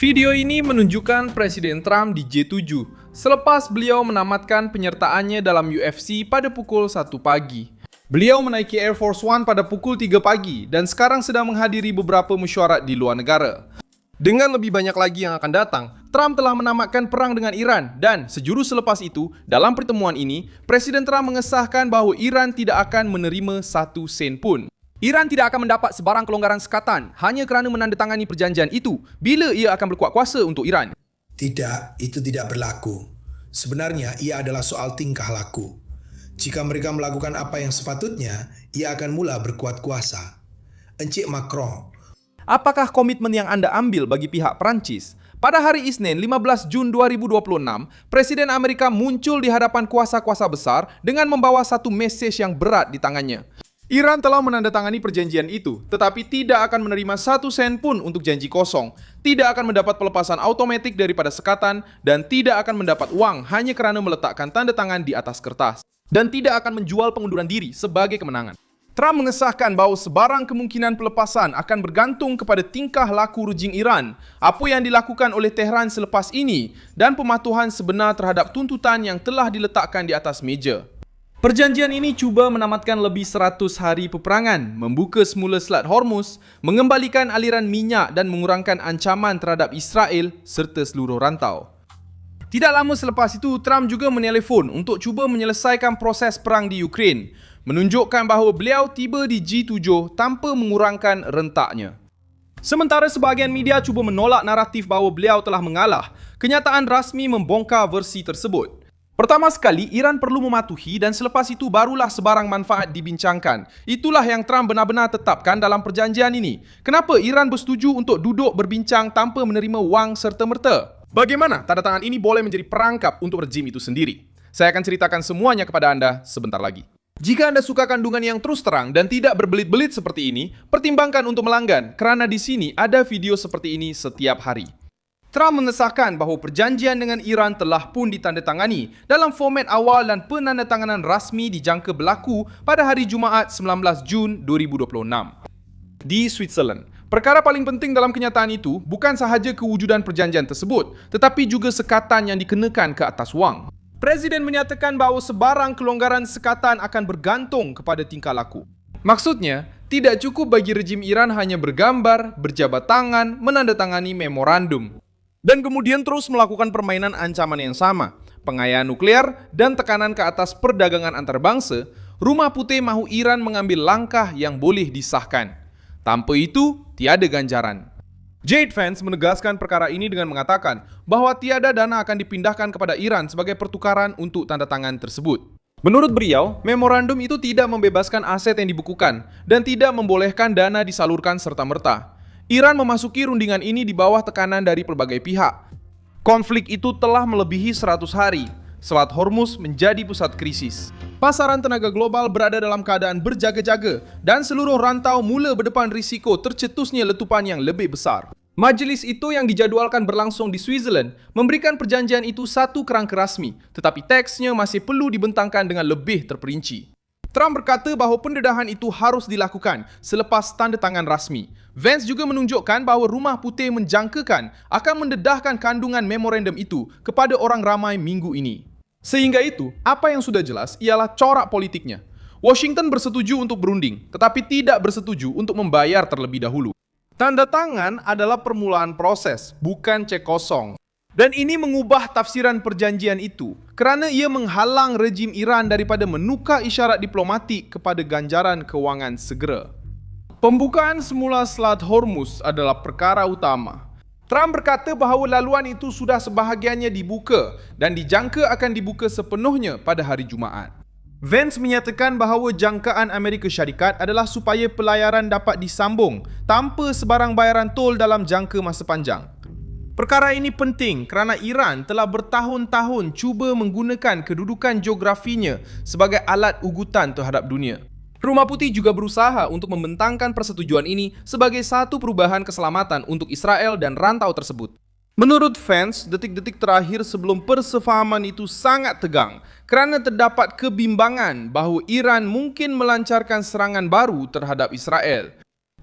Video ini menunjukkan Presiden Trump di J7 selepas beliau menamatkan penyertaannya dalam UFC pada pukul 1 pagi. Beliau menaiki Air Force One pada pukul 3 pagi dan sekarang sedang menghadiri beberapa mesyuarat di luar negara. Dengan lebih banyak lagi yang akan datang, Trump telah menamatkan perang dengan Iran dan sejurus selepas itu, dalam pertemuan ini, Presiden Trump mengesahkan bahawa Iran tidak akan menerima 1 sen pun. Iran tidak akan mendapat sebarang kelonggaran sekatan hanya kerana menandatangani perjanjian itu bila ia akan berkuat kuasa untuk Iran. Tidak, itu tidak berlaku. Sebenarnya ia adalah soal tingkah laku. Jika mereka melakukan apa yang sepatutnya, ia akan mula berkuat kuasa. Encik Macron. Apakah komitmen yang anda ambil bagi pihak Perancis? Pada hari Isnin 15 Jun 2026, Presiden Amerika muncul di hadapan kuasa-kuasa besar dengan membawa satu mesej yang berat di tangannya. Iran telah menandatangani perjanjian itu, tetapi tidak akan menerima 1 sen pun untuk janji kosong, tidak akan mendapat pelepasan automatik daripada sekatan, dan tidak akan mendapat wang hanya kerana meletakkan tanda tangan di atas kertas, dan tidak akan menjual pengunduran diri sebagai kemenangan. Trump mengesahkan bahawa sebarang kemungkinan pelepasan akan bergantung kepada tingkah laku rejim Iran, apa yang dilakukan oleh Tehran selepas ini, dan pematuhan sebenar terhadap tuntutan yang telah diletakkan di atas meja. Perjanjian ini cuba menamatkan lebih 100 hari peperangan, membuka semula Selat Hormuz, mengembalikan aliran minyak dan mengurangkan ancaman terhadap Israel serta seluruh rantau. Tidak lama selepas itu, Trump juga menelefon untuk cuba menyelesaikan proses perang di Ukraine, menunjukkan bahawa beliau tiba di G7 tanpa mengurangkan rentaknya. Sementara sebahagian media cuba menolak naratif bahawa beliau telah mengalah, kenyataan rasmi membongkar versi tersebut. Pertama sekali, Iran perlu mematuhi dan selepas itu barulah sebarang manfaat dibincangkan. Itulah yang Trump benar-benar tetapkan dalam perjanjian ini. Kenapa Iran bersetuju untuk duduk berbincang tanpa menerima wang serta-merta? Bagaimana tanda tangan ini boleh menjadi perangkap untuk rejim itu sendiri? Saya akan ceritakan semuanya kepada anda sebentar lagi. Jika anda suka kandungan yang terus terang dan tidak berbelit-belit seperti ini, pertimbangkan untuk melanggan kerana di sini ada video seperti ini setiap hari. Trump mengesahkan bahawa perjanjian dengan Iran telah pun ditandatangani dalam format awal dan penandatanganan rasmi dijangka berlaku pada hari Jumaat 19 Jun 2026 di Switzerland. Perkara paling penting dalam kenyataan itu bukan sahaja kewujudan perjanjian tersebut, tetapi juga sekatan yang dikenakan ke atas wang. Presiden menyatakan bahawa sebarang kelonggaran sekatan akan bergantung kepada tingkah laku. Maksudnya, tidak cukup bagi rejim Iran hanya bergambar, berjabat tangan, menandatangani memorandum, dan kemudian terus melakukan permainan ancaman yang sama, pengayaan nuklear dan tekanan ke atas perdagangan antarabangsa. Rumah Putih mahu Iran mengambil langkah yang boleh disahkan. Tanpa itu, tiada ganjaran. Jade Vance menegaskan perkara ini dengan mengatakan bahawa tiada dana akan dipindahkan kepada Iran sebagai pertukaran untuk tanda tangan tersebut. Menurut beliau, memorandum itu tidak membebaskan aset yang dibukukan dan tidak membolehkan dana disalurkan serta-merta. Iran memasuki rundingan ini di bawah tekanan dari pelbagai pihak. Konflik itu telah melebihi 100 hari. Selat Hormuz menjadi pusat krisis. Pasaran tenaga global berada dalam keadaan berjaga-jaga dan seluruh rantau mula berdepan risiko tercetusnya letupan yang lebih besar. Majlis itu yang dijadualkan berlangsung di Switzerland memberikan perjanjian itu satu kerangka rasmi, tetapi teksnya masih perlu dibentangkan dengan lebih terperinci. Trump berkata bahawa pendedahan itu harus dilakukan selepas tanda tangan rasmi. Vance juga menunjukkan bahawa Rumah Putih menjangkakan akan mendedahkan kandungan memorandum itu kepada orang ramai minggu ini. Sehingga itu, apa yang sudah jelas ialah corak politiknya. Washington bersetuju untuk berunding, tetapi tidak bersetuju untuk membayar terlebih dahulu. Tanda tangan adalah permulaan proses, bukan cek kosong. Dan ini mengubah tafsiran perjanjian itu kerana ia menghalang rejim Iran daripada menukar isyarat diplomatik kepada ganjaran kewangan segera. Pembukaan semula Selat Hormuz adalah perkara utama. Trump berkata bahawa laluan itu sudah sebahagiannya dibuka dan dijangka akan dibuka sepenuhnya pada hari Jumaat. Vance menyatakan bahawa jangkaan Amerika Syarikat adalah supaya pelayaran dapat disambung tanpa sebarang bayaran tol dalam jangka masa panjang. Perkara ini penting kerana Iran telah bertahun-tahun cuba menggunakan kedudukan geografinya sebagai alat ugutan terhadap dunia. Rumah Putih juga berusaha untuk membentangkan persetujuan ini sebagai satu perubahan keselamatan untuk Israel dan rantau tersebut. Menurut Vance, detik-detik terakhir sebelum persefahaman itu sangat tegang kerana terdapat kebimbangan bahawa Iran mungkin melancarkan serangan baru terhadap Israel.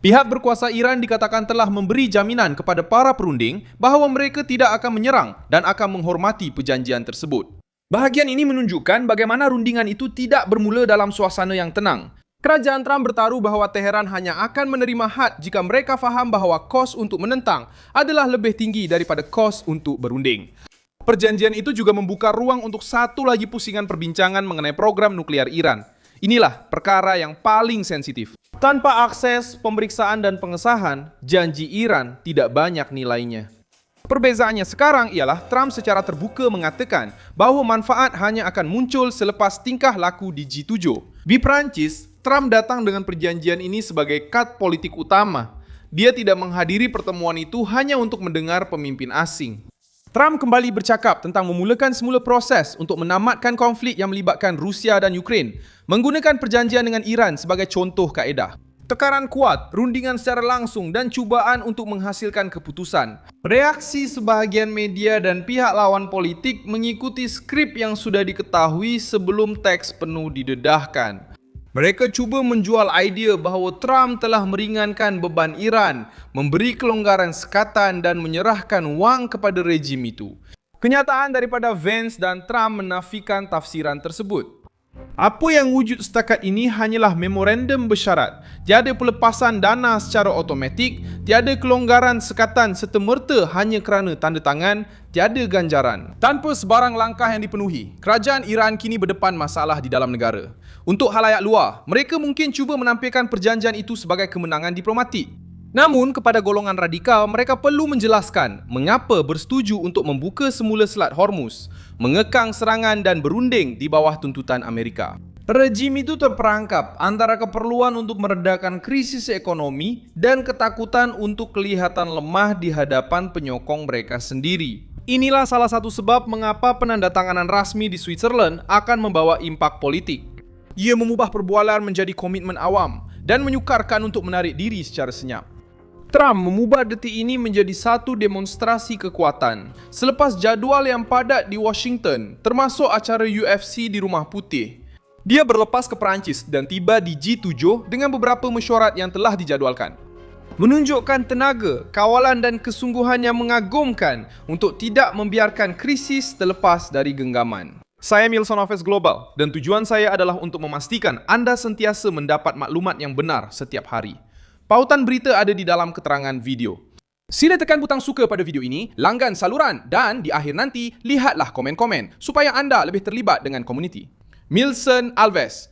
Pihak berkuasa Iran dikatakan telah memberi jaminan kepada para perunding bahawa mereka tidak akan menyerang dan akan menghormati perjanjian tersebut. Bahagian ini menunjukkan bagaimana rundingan itu tidak bermula dalam suasana yang tenang. Kerajaan Trump bertaruh bahawa Teheran hanya akan menerima had jika mereka faham bahawa kos untuk menentang adalah lebih tinggi daripada kos untuk berunding. Perjanjian itu juga membuka ruang untuk satu lagi pusingan perbincangan mengenai program nuklear Iran. Inilah perkara yang paling sensitif. Tanpa akses, pemeriksaan dan pengesahan, janji Iran tidak banyak nilainya. Perbezaannya sekarang ialah Trump secara terbuka mengatakan bahawa manfaat hanya akan muncul selepas tingkah laku di G7. Di Perancis, Trump datang dengan perjanjian ini sebagai kad politik utama. Dia tidak menghadiri pertemuan itu hanya untuk mendengar pemimpin asing. Trump kembali bercakap tentang memulakan semula proses untuk menamatkan konflik yang melibatkan Rusia dan Ukraine, menggunakan perjanjian dengan Iran sebagai contoh kaedah. Tekanan kuat, rundingan secara langsung dan cubaan untuk menghasilkan keputusan. Reaksi sebahagian media dan pihak lawan politik mengikuti skrip yang sudah diketahui sebelum teks penuh didedahkan. Mereka cuba menjual idea bahawa Trump telah meringankan beban Iran, memberi kelonggaran sekatan dan menyerahkan wang kepada rejim itu. Kenyataan daripada Vance dan Trump menafikan tafsiran tersebut. Apa yang wujud setakat ini hanyalah memorandum bersyarat. Tiada pelepasan dana secara automatik, tiada kelonggaran sekatan serta-merta hanya kerana tanda tangan, tiada ganjaran. Tanpa sebarang langkah yang dipenuhi, kerajaan Iran kini berdepan masalah di dalam negara. Untuk khalayak luar, mereka mungkin cuba menampilkan perjanjian itu sebagai kemenangan diplomatik. Namun, kepada golongan radikal, mereka perlu menjelaskan mengapa bersetuju untuk membuka semula Selat Hormuz, mengekang serangan dan berunding di bawah tuntutan Amerika. Rejim itu terperangkap antara keperluan untuk meredakan krisis ekonomi dan ketakutan untuk kelihatan lemah di hadapan penyokong mereka sendiri. Inilah salah satu sebab mengapa penandatanganan rasmi di Switzerland akan membawa impak politik. Ia mengubah perbualan menjadi komitmen awam dan menyukarkan untuk menarik diri secara senyap. Trump mengubah detik ini menjadi satu demonstrasi kekuatan selepas jadual yang padat di Washington, termasuk acara UFC di Rumah Putih. Dia berlepas ke Perancis dan tiba di G7 dengan beberapa mesyuarat yang telah dijadualkan. Menunjukkan tenaga, kawalan dan kesungguhan yang mengagumkan untuk tidak membiarkan krisis terlepas dari genggaman. Saya Milson Office Global dan tujuan saya adalah untuk memastikan anda sentiasa mendapat maklumat yang benar setiap hari. Pautan berita ada di dalam keterangan video. Sila tekan butang suka pada video ini, langgan saluran dan di akhir nanti lihatlah komen-komen supaya anda lebih terlibat dengan komuniti. Milson Alves,